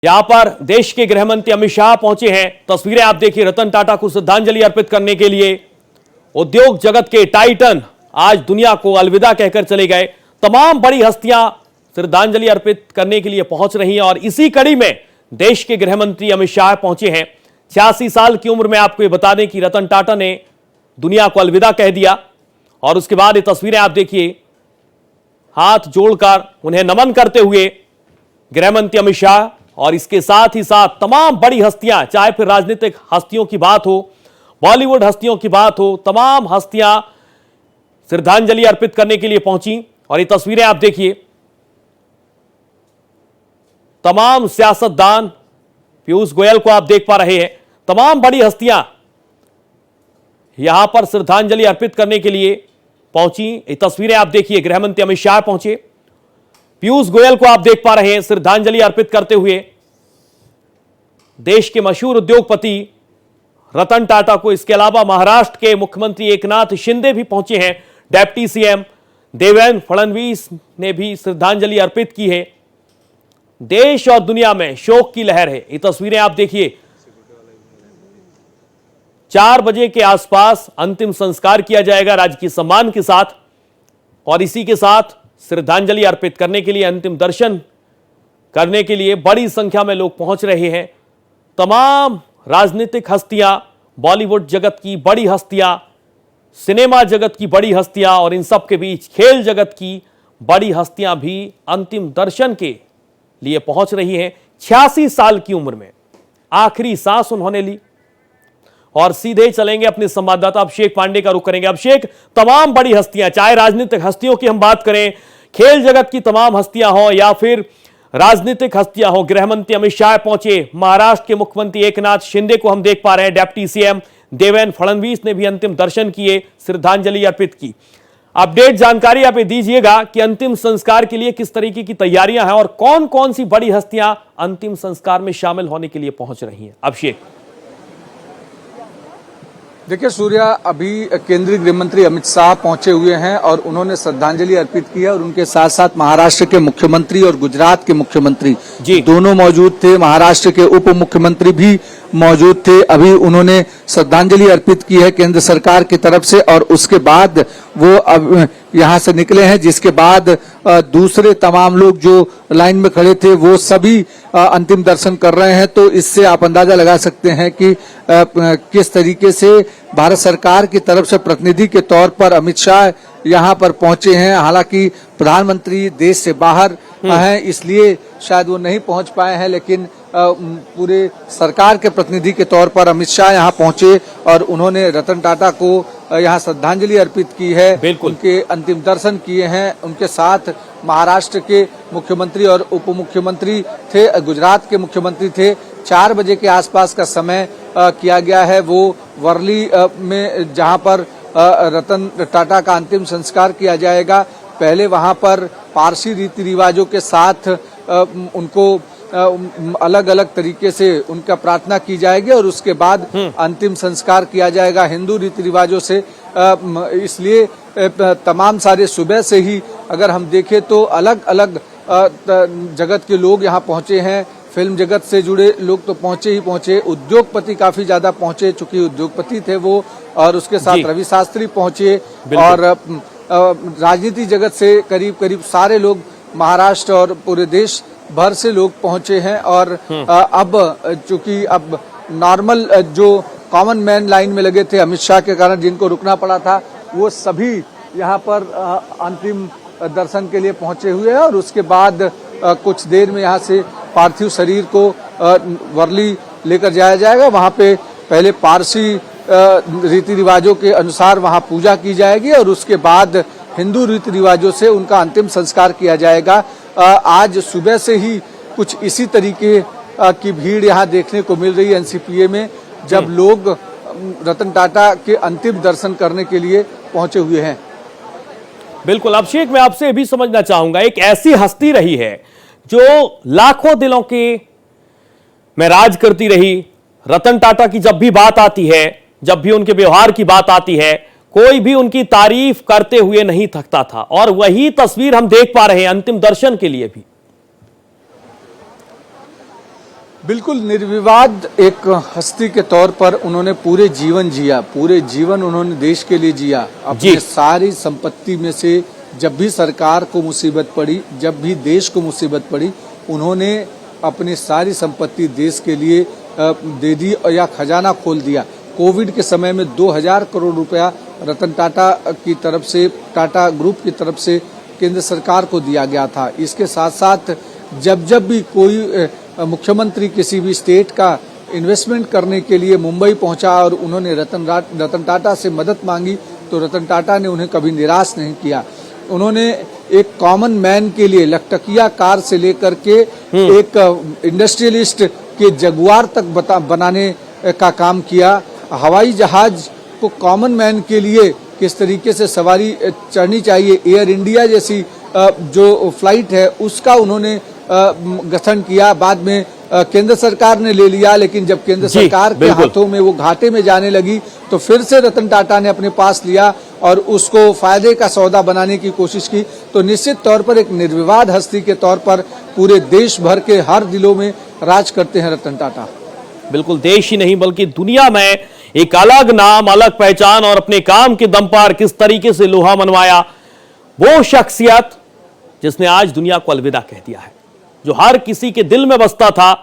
यहां पर देश के गृह मंत्री अमित शाह पहुंचे हैं। तस्वीरें आप देखिए, रतन टाटा को श्रद्धांजलि अर्पित करने के लिए उद्योग जगत के टाइटन आज दुनिया को अलविदा कहकर चले गए। तमाम बड़ी हस्तियां श्रद्धांजलि अर्पित करने के लिए पहुंच रही हैं और इसी कड़ी में देश के गृह मंत्री अमित शाह पहुंचे हैं। 86 साल की उम्र में आपको ये बता दें कि रतन टाटा ने दुनिया को अलविदा कह दिया और उसके बाद ये तस्वीरें आप देखिए, हाथ जोड़कर उन्हें नमन करते हुए गृह मंत्री अमित शाह और इसके साथ ही साथ तमाम बड़ी हस्तियां, चाहे फिर राजनीतिक हस्तियों की बात हो, बॉलीवुड हस्तियों की बात हो, तमाम हस्तियां श्रद्धांजलि अर्पित करने के लिए पहुंची। और ये तस्वीरें आप देखिए, तमाम सियासतदान, पीयूष गोयल को आप देख पा रहे हैं, तमाम बड़ी हस्तियां यहां पर श्रद्धांजलि अर्पित करने के लिए पहुंची। ये तस्वीरें आप देखिए, गृह मंत्री अमित शाह पहुंचे, पीयूष गोयल को आप देख पा रहे हैं श्रद्धांजलि अर्पित करते हुए। देश के मशहूर उद्योगपति रतन टाटा को, इसके अलावा महाराष्ट्र के मुख्यमंत्री एकनाथ शिंदे भी पहुंचे हैं। डिप्टी सीएम देवेंद्र फडणवीस ने भी श्रद्धांजलि अर्पित की है। देश और दुनिया में शोक की लहर है। ये तस्वीरें आप देखिए, 4 बजे के आसपास अंतिम संस्कार किया जाएगा राजकीय सम्मान के साथ और इसी के साथ श्रद्धांजलि अर्पित करने के लिए, अंतिम दर्शन करने के लिए बड़ी संख्या में लोग पहुंच रहे हैं। तमाम राजनीतिक हस्तियां, बॉलीवुड जगत की बड़ी हस्तियां, सिनेमा जगत की बड़ी हस्तियां और इन सब के बीच खेल जगत की बड़ी हस्तियां भी अंतिम दर्शन के लिए पहुंच रही हैं। 86 साल की उम्र में आखिरी सांस उन्होंने ली और सीधे चलेंगे अपने संवाददाता अभिषेक पांडे का रुख करेंगे। अभिषेक, तमाम बड़ी हस्तियां, चाहे राजनीतिक हस्तियों की हम बात करें, खेल जगत की तमाम हस्तियां हो या फिर राजनीतिक हस्तियां हो, गृह मंत्री अमित शाह पहुंचे, महाराष्ट्र के मुख्यमंत्री एकनाथ शिंदे को हम देख पा रहे हैं, डिप्टी सीएम देवेंद्र फडणवीस ने भी अंतिम दर्शन किए, श्रद्धांजलि अर्पित की। अपडेट जानकारी आप दीजिएगा कि अंतिम संस्कार के लिए किस तरीके की तैयारियां हैं और कौन कौन सी बड़ी हस्तियां अंतिम संस्कार में शामिल होने के लिए पहुंच रही हैं। अभिषेक, देखिए सूर्या, अभी केंद्रीय गृह मंत्री अमित शाह पहुंचे हुए हैं और उन्होंने श्रद्धांजलि अर्पित की है और उनके साथ साथ महाराष्ट्र के मुख्यमंत्री और गुजरात के मुख्यमंत्री दोनों मौजूद थे। महाराष्ट्र के उप मुख्यमंत्री भी मौजूद थे। अभी उन्होंने श्रद्धांजलि अर्पित की है केंद्र सरकार की तरफ से और उसके बाद वो अब यहाँ से निकले हैं, जिसके बाद दूसरे तमाम लोग जो लाइन में खड़े थे वो सभी अंतिम दर्शन कर रहे हैं। तो इससे आप अंदाजा लगा सकते हैं कि किस तरीके से भारत सरकार की तरफ से प्रतिनिधि के तौर पर अमित शाह यहाँ पर पहुंचे हैं। हालांकि प्रधानमंत्री देश से बाहर हैं, इसलिए शायद वो नहीं पहुंच पाए हैं, लेकिन पूरे सरकार के प्रतिनिधि के तौर पर अमित शाह यहाँ पहुंचे और उन्होंने रतन टाटा को यहाँ श्रद्धांजलि अर्पित की है, उनके अंतिम दर्शन किए हैं। उनके साथ महाराष्ट्र के मुख्यमंत्री और उप मुख्यमंत्री थे, गुजरात के मुख्यमंत्री थे। 4 बजे के आसपास का समय किया गया है, वो वर्ली में जहाँ पर रतन टाटा का अंतिम संस्कार किया जाएगा। पहले वहाँ पर पारसी रीति रिवाजों के साथ उनको अलग अलग तरीके से उनका प्रार्थना की जाएगी और उसके बाद अंतिम संस्कार किया जाएगा हिंदू रीति रिवाजों से। इसलिए तमाम सारे सुबह से ही अगर हम देखें तो अलग अलग जगत के लोग यहाँ पहुंचे हैं। फिल्म जगत से जुड़े लोग तो पहुंचे ही पहुंचे, उद्योगपति काफी ज्यादा पहुंचे, चूंकि उद्योगपति थे वो, और उसके साथ रवि शास्त्री पहुंचे और राजनीति जगत से करीब करीब सारे लोग, महाराष्ट्र और पूरे देश भर से लोग पहुंचे हैं। और अब चूंकि अब नॉर्मल जो कॉमन मैन लाइन में लगे थे अमित शाह के कारण, जिनको रुकना पड़ा था, वो सभी यहाँ पर अंतिम दर्शन के लिए पहुंचे हुए हैं और उसके बाद कुछ देर में यहाँ से पार्थिव शरीर को वर्ली लेकर जाया जाएगा। वहाँ पे पहले पारसी रीति रिवाजों के अनुसार वहाँ पूजा की जाएगी और उसके बाद हिंदू रीति रिवाजों से उनका अंतिम संस्कार किया जाएगा। आज सुबह से ही कुछ इसी तरीके की भीड़ यहाँ देखने को मिल रही है एनसीपीए में, जब लोग रतन टाटा के अंतिम दर्शन करने के लिए पहुंचे हुए हैं। बिल्कुल अभिषेक, मैं आपसे ये भी समझना चाहूंगा, एक ऐसी हस्ती रही है जो लाखों दिलों के में राज करती रही। रतन टाटा की जब भी बात आती है, जब भी उनके व्यवहार की बात आती है, कोई भी उनकी तारीफ करते हुए नहीं थकता था और वही तस्वीर हम देख पा रहे हैं अंतिम दर्शन के लिए भी। बिल्कुल निर्विवाद एक हस्ती के तौर पर उन्होंने पूरे जीवन जिया, पूरे जीवन उन्होंने देश के लिए जिया। अपनी सारी संपत्ति में से जब भी सरकार को मुसीबत पड़ी, जब भी देश को मुसीबत पड़ी, उन्होंने अपनी सारी संपत्ति देश के लिए दे दी या खजाना खोल दिया। कोविड के समय में 2000 करोड़ रुपया रतन टाटा की तरफ से, टाटा ग्रुप की तरफ से केंद्र सरकार को दिया गया था। इसके साथ साथ जब भी कोई मुख्यमंत्री किसी भी स्टेट का इन्वेस्टमेंट करने के लिए मुंबई पहुंचा और उन्होंने रतन टाटा से मदद मांगी, तो रतन टाटा ने उन्हें कभी निराश नहीं किया। उन्होंने एक कॉमन मैन के लिए लखटकिया कार से लेकर के एक इंडस्ट्रियलिस्ट के जगुआर तक बनाने का काम किया। हवाई जहाज को कॉमन मैन के लिए किस तरीके से सवारी चढ़नी चाहिए, एयर इंडिया जैसी जो फ्लाइट है उसका उन्होंने गठन किया। बाद में केंद्र सरकार ने ले लिया, लेकिन जब केंद्र सरकार के हाथों में वो घाटे में जाने लगी तो फिर से रतन टाटा ने अपने पास लिया और उसको फायदे का सौदा बनाने की कोशिश की। तो निश्चित तौर पर एक निर्विवाद हस्ती के तौर पर पूरे देश भर के हर दिलों में राज करते हैं रतन टाटा। बिल्कुल, देश ही नहीं बल्कि दुनिया में एक अलग नाम, अलग पहचान और अपने काम के दम पर किस तरीके से लोहा मनवाया, वो शख्सियत जिसने आज दुनिया को अलविदा कह दिया है, जो हर किसी के दिल में बसता था,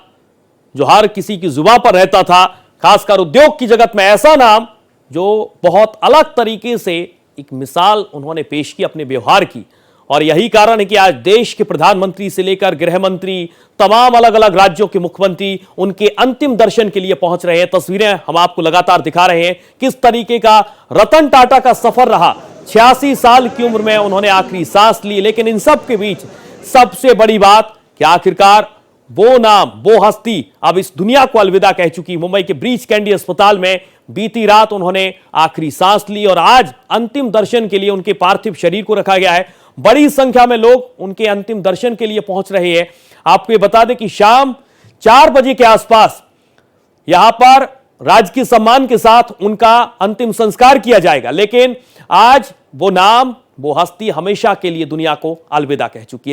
जो हर किसी की जुबान पर रहता था, खासकर उद्योग की जगत में ऐसा नाम जो बहुत अलग तरीके से एक मिसाल उन्होंने पेश की अपने व्यवहार की। और यही कारण है कि आज देश के प्रधानमंत्री से लेकर गृह मंत्री, तमाम अलग अलग राज्यों के मुख्यमंत्री उनके अंतिम दर्शन के लिए पहुंच रहे हैं। तस्वीरें हम आपको लगातार दिखा रहे हैं किस तरीके का रतन टाटा का सफर रहा। 86 साल की उम्र में उन्होंने आखिरी सांस ली, लेकिन इन सब के बीच सबसे बड़ी बात कि आखिरकार वो नाम, वो हस्ती अब इस दुनिया को अलविदा कह चुकी। मुंबई के ब्रीच कैंडी अस्पताल में बीती रात उन्होंने आखिरी सांस ली और आज अंतिम दर्शन के लिए उनके पार्थिव शरीर को रखा गया है। बड़ी संख्या में लोग उनके अंतिम दर्शन के लिए पहुंच रहे हैं। आपको ये बता दें कि शाम 4 बजे के आसपास यहां पर राजकीय सम्मान के साथ उनका अंतिम संस्कार किया जाएगा, लेकिन आज वो नाम, वो हस्ती हमेशा के लिए दुनिया को अलविदा कह चुकी है।